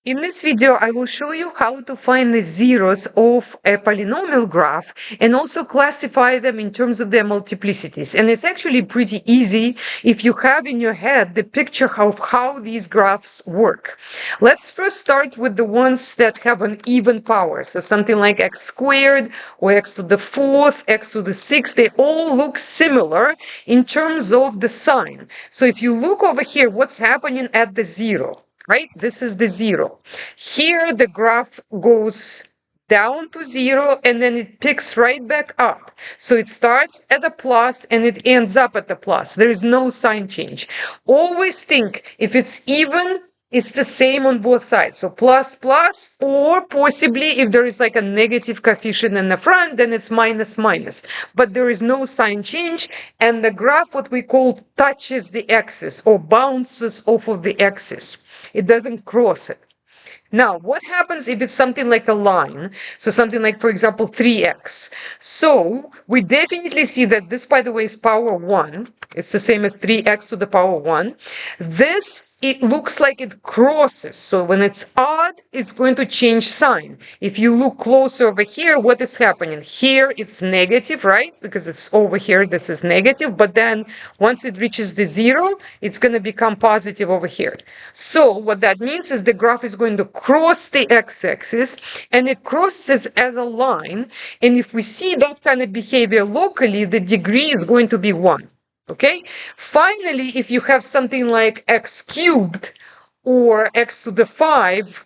In this video, I will show you how to find the zeros of a polynomial graph and also classify them in terms of their multiplicities. And it's actually pretty easy if you have in your head the picture of how these graphs work. Let's first start with the ones that have an even power. So something like x squared or x to the fourth, x to the sixth, they all look similar in terms of the sign. So if you look over here, what's happening at the zero? Right? This is the zero. Here, the graph goes down to zero and then it picks right back up. So it starts at a plus and it ends up at the plus. There is no sign change. Always think if it's even, it's the same on both sides. So plus, plus, or possibly if there is like a negative coefficient in the front, then it's minus, minus. But there is no sign change. And the graph, what we call, touches the axis or bounces off of the axis. It doesn't cross it. Now, what happens if it's something like a line? So something like, for example, 3x. So we definitely see that this, by the way, is power 1. It's the same as 3x to the power 1. This, it looks like it crosses. So when it's odd, it's going to change sign. If you look closer over here, what is happening? Here, it's negative, right? Because it's over here, this is negative. But then once it reaches the zero, it's going to become positive over here. So what that means is the graph is going to cross the x-axis, and it crosses as a line. And if we see that kind of behavior locally, the degree is going to be 1. Okay? Finally, if you have something like x cubed or x to the 5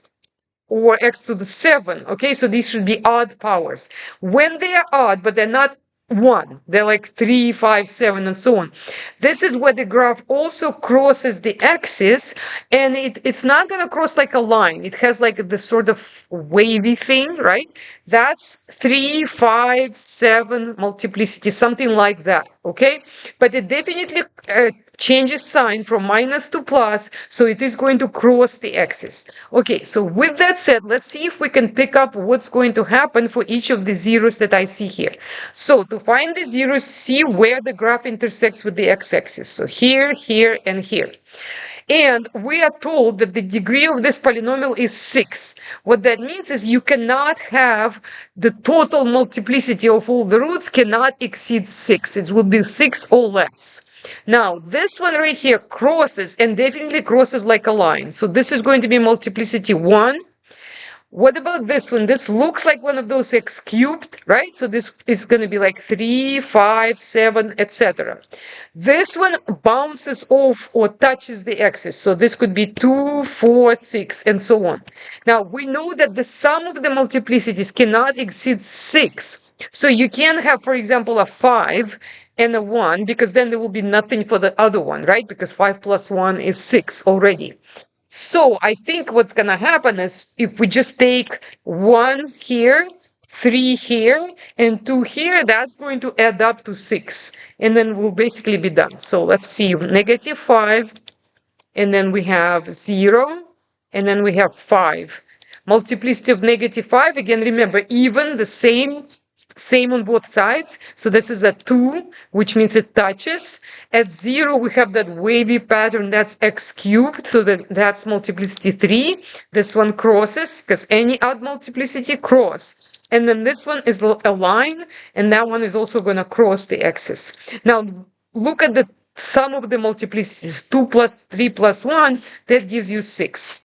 or x to the 7, okay? So these should be odd powers. When they are odd, but they're not 1, they're like 3, 5, 7, and so on. This is where the graph also crosses the axis, and it's not going to cross like a line. It has like this sort of wavy thing, right? That's 3, 5, 7 multiplicity, something like that, okay? But it definitely changes sign from minus to plus, so it is going to cross the axis. Okay, so with that said, let's see if we can pick up what's going to happen for each of the zeros that I see here. So to find the zeros, see where the graph intersects with the x-axis. So here, here, and here. And we are told that the degree of this polynomial is 6. What that means is you cannot have the total multiplicity of all the roots cannot exceed 6. It would be 6 or less. Now, this one right here crosses, and definitely crosses like a line. So this is going to be multiplicity 1. What about this one? This looks like one of those x cubed, right? So this is going to be like 3, 5, 7, etc. This one bounces off or touches the axis. So this could be 2, 4, 6, and so on. Now, we know that the sum of the multiplicities cannot exceed 6. So you can have, for example, a 5 and a 1, because then there will be nothing for the other one, right? Because 5 plus 1 is 6 already. So I think what's going to happen is if we just take 1 here, 3 here, and 2 here, that's going to add up to 6. And then we'll basically be done. So let's see, negative 5, and then we have 0, and then we have 5. Multiplicity of negative 5, again, remember, even, the same on both sides. So this is a 2, which means it touches. At 0, we have that wavy pattern, that's x cubed, so that's multiplicity 3. This one crosses, because any odd multiplicity cross. And then this one is a line, and that one is also going to cross the axis. Now, look at the sum of the multiplicities. 2 plus 3 plus 1, that gives you 6.